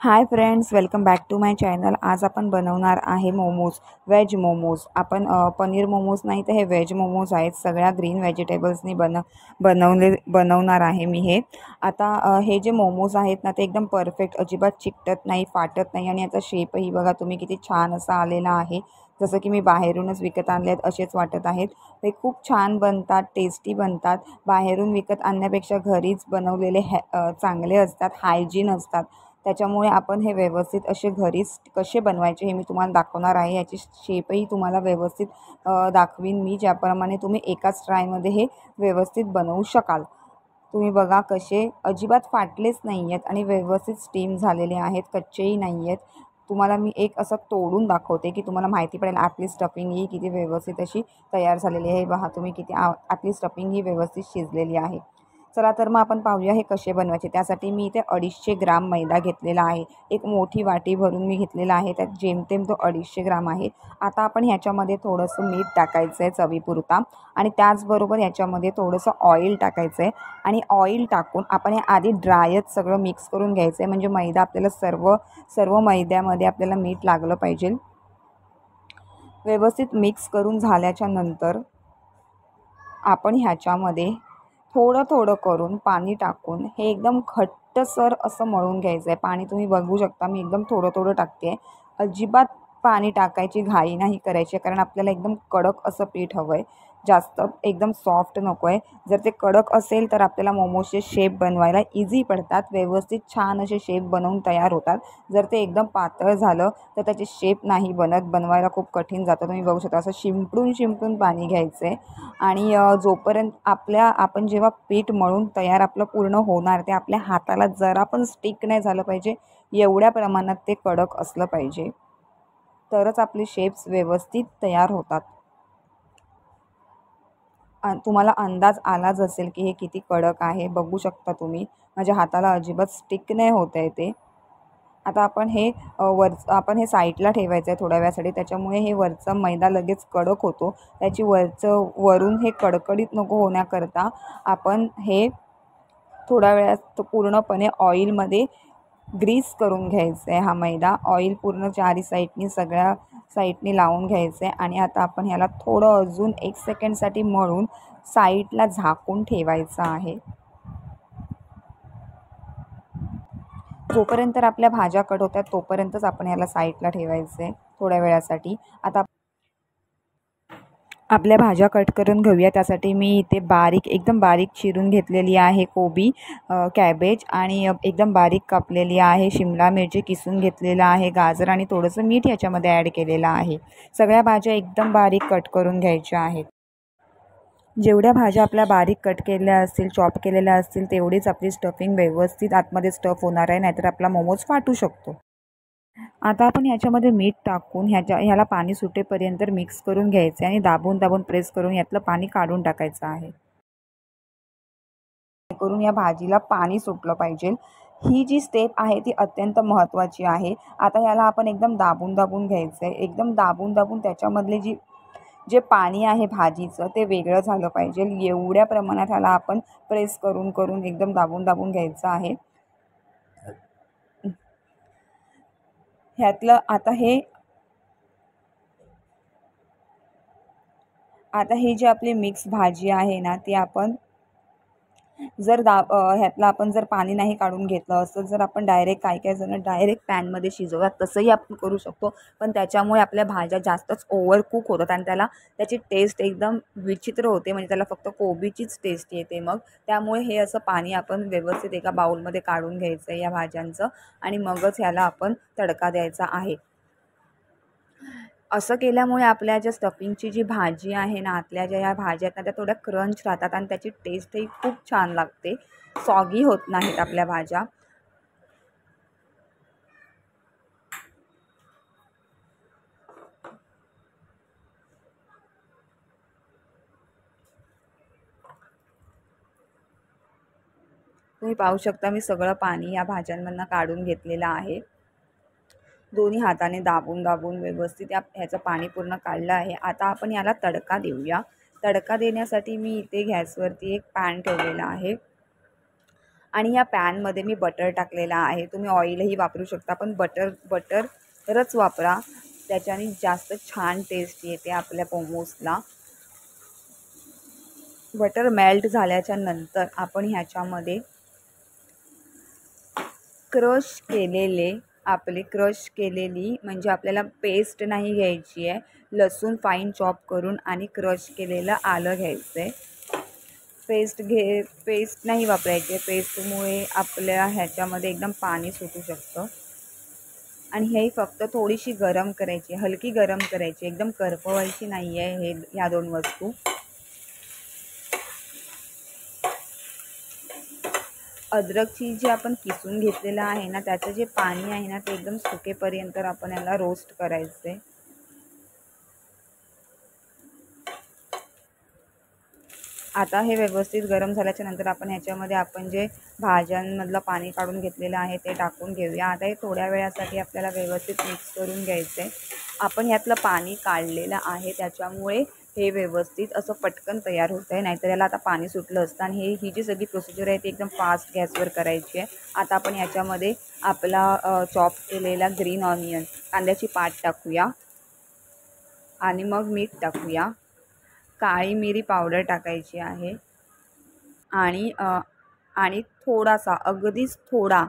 High friends, welcome back to my channel. आज आपण बनवणार आहे मोमोज, व्हेज मोमोज। आपण पनीर मोमोज नाही तर हे व्हेज मोमोज आहेत। सगळ्या ग्रीन व्हेजिटेबल्सनी बनवणार आहे मी हे। आता हे जे मोमोज आहेत ना ते एकदम परफेक्ट, अजिबात चिकटत नाही, फाटत नाही आणि याचा शेपही बघा तुम्ही किती छान असा आलेला आहे। जसं की मी बाहेरूनच विकत आणले आहेत असेच वाटत आहेत। ते खूप छान बनतात, टेस्टी बनतात। बाहेरून विकत आणण्यापेक्षा घरीच बनवलेले चांगले असतात, हायजीन असतात। त्याच्यामुळे आपण हे व्यवस्थित असे घरीच कसे बनवायचे हे मी तुम्हाला दाखवणार आहे। याची शेपही तुम्हाला व्यवस्थित दाखवीन मी, ज्याप्रमाणे तुम्ही एकाच ट्रायमध्ये हे व्यवस्थित बनवू शकाल। तुम्ही बघा कसे अजिबात फाटलेच नाही आहेत आणि व्यवस्थित स्टीम झालेले आहेत, कच्चेही नाही आहेत। तुम्हाला मी एक असं तोडून दाखवते की तुम्हाला माहिती पडेल आतली स्टफिंग ही किती व्यवस्थित अशी तयार झालेली आहे। पहा तुम्ही किती आतली स्टफिंग ही व्यवस्थित शिजलेली आहे। चला तर मग आपण पाहूया हे कसे बनवायचे। त्यासाठी मी इथे 250 ग्राम मैदा घेतलेला आहे। एक मोठी वाटी भरून मी घेतलेला आहे, त्यात जेमतेम तो 250 ग्राम आहे। आता आपण ह्याच्यामध्ये थोडंसं मीठ टाकायचं आहे चवीपुरता आणि त्याचबरोबर याच्यामध्ये थोडंसं ऑइल टाकायचं आहे आणि ऑइल टाकून आपण हे आधी ड्रायच सगळं मिक्स करून घ्यायचं आहे, म्हणजे मैदा आपल्याला सर्व मैद्यामध्ये आपल्याला मीठ लागलं पाहिजे। व्यवस्थित मिक्स करून झाल्याच्या नंतर आपण ह्याच्यामध्ये थोडं थोडं करून पाणी टाकून हे एकदम घट्टसर असं मळून घ्यायचं आहे। पाणी तुम्ही बघू शकता, मी एकदम थोडं थोडं टाकते आहे। अजिबात पाणी टाकायची घाई नाही करायची, कारण आपल्याला एकदम कडक असं पीठ हवं आहे, जास्त एकदम सॉफ्ट नको आहे। जर ते कडक असेल तर आपल्याला मोमोजचे शेप बनवायला इझी पडतात, व्यवस्थित छान असे शेप बनवून तयार होतात। जर ते एकदम पातळ झालं तर त्याचे शेप नाही बनत, बनवायला खूप कठीण जातं। तुम्ही बघू शकता असं शिंपडून शिंपडून पाणी घ्यायचं आहे आणि जोपर्यंत आपण जेव्हा पीठ मळून तयार आपलं पूर्ण होणार ते आपल्या हाताला जरा पण स्टिक नाही झालं पाहिजे, एवढ्या प्रमाणात ते कडक असलं पाहिजे, तरच आपले शेप्स व्यवस्थित तयार होतात। तुम्हाला अंदाज आलाच असेल की हे किती कडक आहे, बघू शकता तुम्ही। माझ्या हाताला अजिबात स्टिक नाही होत आहे ते। आता आपण हे आपण हे साईडला ठेवायचं आहे थोड्या वेळासाठी, त्याच्यामुळे हे वरचा मैदा लगेच कडक होतो। त्याची वरून हे कडकडीत नको होण्याकरता आपण हे थोड्या वेळात पूर्णपणे ऑइलमध्ये ग्रीस करून घ्यायचं आहे। हा मैदा ऑइल पूर्ण चारी साईडनी सगळ्या साईडनी लावून घ्यायचं आहे आणि आता आपण ह्याला थोडं अजून 1 सेकंडसाठी मळून साईडला झाकून ठेवायचं आहे। जोपर्यंत आपल्या भाज्या कट होतात तोपर्यंतच आपण ह्याला साईडला ठेवायचं आहे थोड्या वेळासाठी। आता आपल्या भाज्या कट करून घेऊया। त्यासाठी मी इथे एकदम बारीक चिरून घेतलेली आहे कोबी, कॅबेज आणि एकदम बारीक कापलेली आहे शिमला मिरची, किसून घेतलेला आहे गाजर आणि थोडंसं मीठ याच्यामध्ये ॲड केलेलं आहे। सगळ्या भाज्या एकदम बारीक कट करून घ्यायच्या आहेत। जेवढ्या भाज्या आपल्या बारीक कट केलेल्या असतील, चॉप केलेल्या असतील, तेवढीच आपली स्टफिंग व्यवस्थित आतमध्ये स्टफ होणार आहे, नाहीतर आपला मोमोज फाटू शकतो। आता आपण ह्याच्यामध्ये मीठ टाकून ह्याला पाणी सुटेपर्यंत मिक्स करून घ्यायचे आणि दाबून दाबून प्रेस करून यातलं पाणी काढून टाकायचं आहे, करून या भाजीला पाणी सुटलं पाहिजे। ही जी स्टेप आहे ती अत्यंत महत्त्वाची आहे। आता ह्याला आपण एकदम दाबून दाबून घ्यायचं आहे, एकदम दाबून दाबून त्याच्यामधले जे पाणी आहे भाजीचं ते वेगळं झालं पाहिजे, एवढ्या प्रमाणात ह्याला आपण प्रेस करून करून एकदम दाबून दाबून घ्यायचं आहे। ह्यातलं आता ही जी आपली मिक्स भाजी आहे ना ती आपण ह्यातलं आपण जर पाणी नाही काढून घेतलं असतं, जर आपण डायरेक्ट काही जण डायरेक्ट पॅनमध्ये शिजवतात, तसंही आपण करू शकतो, पण त्याच्यामुळे आपल्या भाज्या जास्तच ओव्हर कुक होतात आणि त्याची टेस्ट एकदम विचित्र होते, म्हणजे त्याला फक्त कोबीचीच टेस्ट येते मग। त्यामुळे हे असं पाणी आपण व्यवस्थित एका बाउलमध्ये काढून घ्यायचं आहे या भाज्यांचं आणि मगच ह्याला आपण तडका द्यायचा आहे। असं केल्यामुळे आपल्या ज्या स्टफिंगची जी भाजी आहे ना, आतल्या ज्या ह्या भाज्या आहेत ना त्या थोड्या क्रंच राहतात आणि त्याची टेस्टही खूप छान लागते, सॉगी होत नाहीत आपल्या भाज्या। तुम्ही पाहू शकता मी सगळं पाणी या भाज्यांमधनं काढून घेतलेलं आहे। दोन्ही हाताने दाबून दाबून व्यवस्थित ह्याचं पाणी पूर्ण काढलं आहे। आता आपण याला तडका देऊया। तडका देण्यासाठी मी इथे गॅसवरती एक पॅन ठेवलेला आहे आणि या पॅनमध्ये मी बटर टाकलेला आहे. तुम्ही ऑइलही वापरू शकता, पण बटरच वापरा, त्याच्याने जास्त छान टेस्ट येते आपल्या मोमोजला. बटर मेल्ट झाल्याच्या नंतर आपण ह्याच्यामध्ये क्रश केलेली म्हणजे आपल्याला पेस्ट नाही घ्यायची आहे, लसूण फाईन चॉप करून आणि क्रश केलेलं आलं घ्यायचं आहे. पेस्ट नाही वापरायची आहे, पेस्टमुळे आपल्या ह्याच्यामध्ये एकदम पाणी सुटू शकतं. आणि हे फक्त थोडीशी गरम करायची, हलकी गरम करायची, एकदम करपवायची नाही आहे ह्या दोन वस्तू. अद्रकची जी आपण किसून घेतलेलं आहे ना, त्याचं जे पाणी आहे ना, ते एकदम सुकेपर्यंत आपण याला रोस्ट करायचं आहे. आता हे व्यवस्थित गरम झाल्याच्या नंतर आपण ह्याच्यामध्ये आपण जे भाज्यांमधलं पाणी काढून घेतलेलं आहे ते टाकून घेऊया. आता हे थोड्या वेळासाठी आपल्याला व्यवस्थित मिक्स करून घ्यायचं आहे. आपण ह्यातलं पाणी काढलेलं आहे, त्याच्यामुळे हे व्यवस्थित असं पटकन तयार होतं आहे, नाहीतर याला आता पाणी सुटलं असतं. आणि ही जी सगळी प्रोसिजर आहे ती एकदम फास्ट गॅसवर करायची आहे. आता आपण ह्याच्यामध्ये आपला चॉप केलेला ग्रीन ऑनियन, कांद्याची पात टाकूया आणि मग मीठ टाकूया. काळी मिरी पावडर टाकायची आहे आणि थोडासा, अगदीच थोडा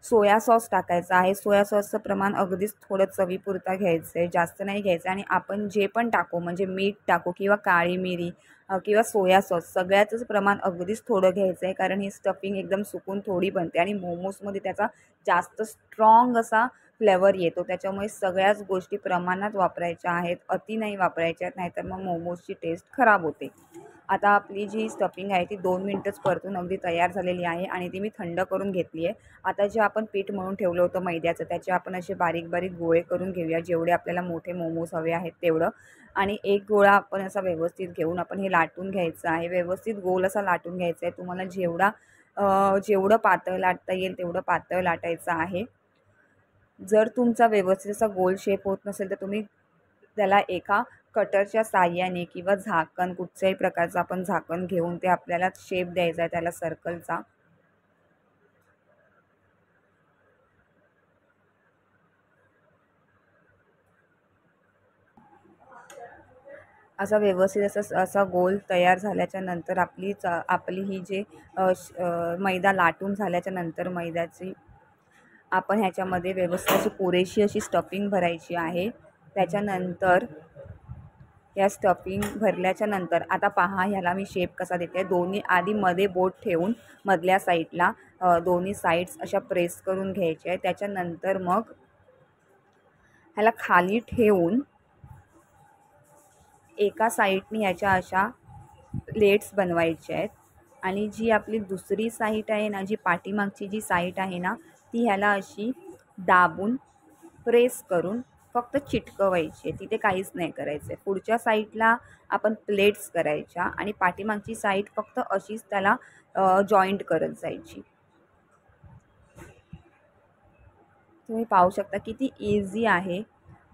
सोया सॉस टाकायचा आहे. सोया सॉसचं प्रमाण अगदीच थोडं चवीपुरता घ्यायचं आहे, जास्त नाही घ्यायचं. आणि आपण जे पण टाकू, म्हणजे मीठ टाकू किंवा काळी मिरी किंवा सोया सॉस, सगळ्याचंच प्रमाण अगदीच थोडं घ्यायचं आहे, कारण ही स्टफिंग एकदम सुकून थोडी बनते आणि मोमोजमध्ये त्याचा जास्त स्ट्रॉंग असा फ्लेवर येतो. त्याच्यामुळे सगळ्याच गोष्टी प्रमाणात वापरायच्या आहेत, अति नाही वापरायच्या आहेत, नाहीतर मग मोमोजची टेस्ट खराब होते. आता आपली जी स्टफिंग आहे ती 2 मिनटंच परतून अगदी तयार झालेली आहे आणि ती मी थंड करून घेतली आहे. आता जे आपण पीठ मळून ठेवलं होतं मैद्याचं, त्याचे आपण असे बारीक बारीक गोळे करून घेऊया, जेवढे आपल्याला मोठे मोमोज हवे आहेत तेवढं. आणि एक गोळा आपण असा व्यवस्थित घेऊन आपण हे लाटून घ्यायचं आहे, व्यवस्थित गोल असा लाटून घ्यायचा आहे. तुम्हाला जेवढं पातळ लाटता येईल तेवढं पातळ लाटायचं आहे. जर तुमचा व्यवस्थित असा गोल शेप होत नसेल तर तुम्ही त्याला एका कटरच्या साहाय्याने किंवा झाकण, कुठच्याही प्रकारचं आपण झाकण घेऊन ते आपल्याला शेप द्यायचा आहे त्याला सर्कलचा. असा व्यवस्थित असा गोल तयार झाल्याच्या नंतर आपली ही जे मैदा लाटून झाल्याच्या नंतर मैद्याची आपण ह्याच्यामध्ये व्यवस्थित अशी पुरेशी अशी स्टफिंग भरायची आहे. त्याच्यानंतर या स्टफिंग भरल्याच्या नंतर आता पहा ह्याला मी शेप कसा देते. दोन्ही आधी मध्ये बोट ठेवून मधल्या साईडला दोन्ही साईड्स अशा प्रेस करून घ्यायच्या आहे. त्याच्यानंतर मग ह्याला खाली ठेवून एका साईडनी ह्याच्या अशा प्लेट्स बनवायच्या आहेत आणि जी आपली दुसरी साईड आहे ना, जी पाठीमागची जी साईड आहे ना, ती ह्याला अशी दाबून प्रेस करून फक्त चिटकवायची आहे, तिथे काहीच नाही करायचं आहे. पुढच्या साईडला आपण प्लेट्स करायच्या आणि पाठीमागची साईड फक्त अशीच त्याला जॉईंट करत जायची. तुम्ही पाहू शकता किती इझी आहे.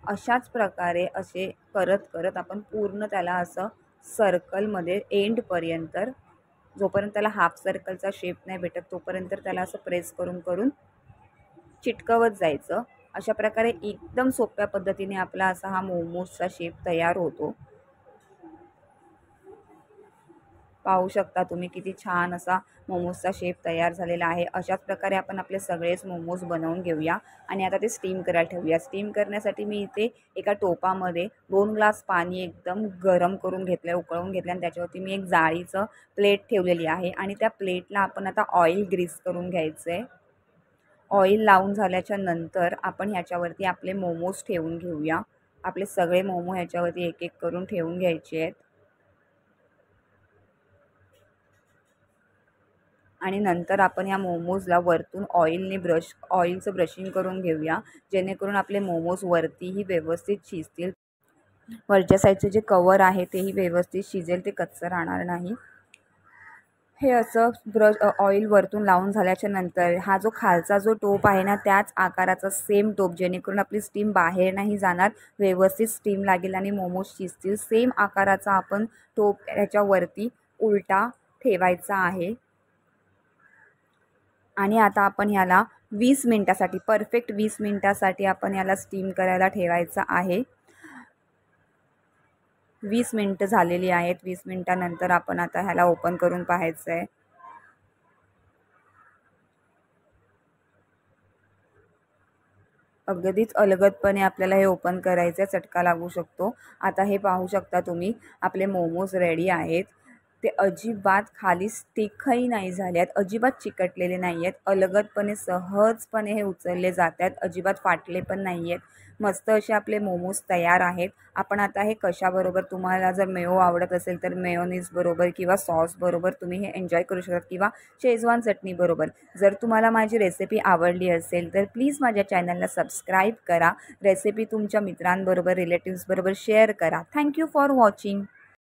अशाच प्रकारे असे करत करत आपण पूर्ण त्याला असं सर्कलमध्ये एंडपर्यंत, जोपर्यंत त्याला हाफ सर्कलचा शेप नाही भेटत तोपर्यंत त्याला असं प्रेस करून करून चिटकवत जायचं. अशा प्रकारे एकदम सोप्या पद्धतीने आपला असा हा मोमोजचा शेप तयार होतो. पाहू शकता तुम्ही किती छान असा मोमोजचा शेप तयार झालेला आहे. अशाच प्रकारे आपण आपले सगळेच मोमोज बनवून घेऊया आणि आता ते स्टीम करायला ठेवूया. स्टीम करण्यासाठी मी इथे एका टोपामध्ये 2 ग्लास पाणी एकदम गरम करून घेतलं, उकळवून घेतलं आणि त्याच्यावरती मी एक जाळीचं प्लेट ठेवलेली आहे आणि त्या प्लेटला आपण आता ऑइल ग्रीस करून घ्यायचं आहे. ऑइल लावून झाल्याच्या नंतर आपण ह्याच्यावरती आपले मोमोज ठेवून घेऊया. आपले सगळे मोमो ह्याच्यावरती एक एक करून ठेवून घ्यायचे आहेत आणि नंतर आपण या मोमोजला वरतून ऑइलचं ब्रशिंग करून घेऊया, जेणेकरून आपले मोमोज वरतीही व्यवस्थित शिजतील. वरच्या साईडचे जे कवर आहे तेही व्यवस्थित शिजेल, ते कच्चं राहणार नाही. हे असं ऑइल वरतून लावून झाल्याच्या नंतर हा जो खालचा जो टोप आहे ना, त्याच आकाराचा सेम टोप, जेणेकरून आपली स्टीम बाहेर नाही जाणार, व्यवस्थित स्टीम लागेल आणि मोमोज शिजतील. सेम आकाराचा आपण टोप ह्याच्यावरती उलटा ठेवायचा आहे. आणि आता आपण ह्याला 20 मिनटासाठी परफेक्ट 20 मिनटासाठी आपण याला स्टीम करायला ठेवायचं आहे. 20 मिनटं झालेली आहेत. 20 मिनटानंतर आपण आता ह्याला ओपन करून पाहायचं आहे. अगदीच अलगदपणे आपल्याला हे ओपन करायचं आहे, चटका लागू शकतो. आता हे पाहू शकता तुम्ही आपले मोमोज रेडी आहेत. ते अजिबात खाली स्टिकही नाही झाले आहेत, अजिबात चिकटलेले नाही आहेत. अलगदपणे सहजपणे हे उचलले जात आहेत, अजिबात फाटले पण नाही आहेत. मस्त असे आपले मोमोज तयार आहेत. आपण आता हे कशाबरोबर, तुम्हाला जर मेयो आवडत असेल तर मेयोनीज बरोबर किंवा सॉस बरोबर तुम्ही हे एन्जॉय करू शकता किंवा शेजवान चटणी बरोबर. जर तुम्हाला माझी रेसिपी आवडली असेल तर प्लीज माझ्या चॅनलला सबस्क्राईब करा. रेसिपी तुमच्या मित्रांबरोबर, रिलेटिव्सबरोबर शेअर करा. Thank you for watching.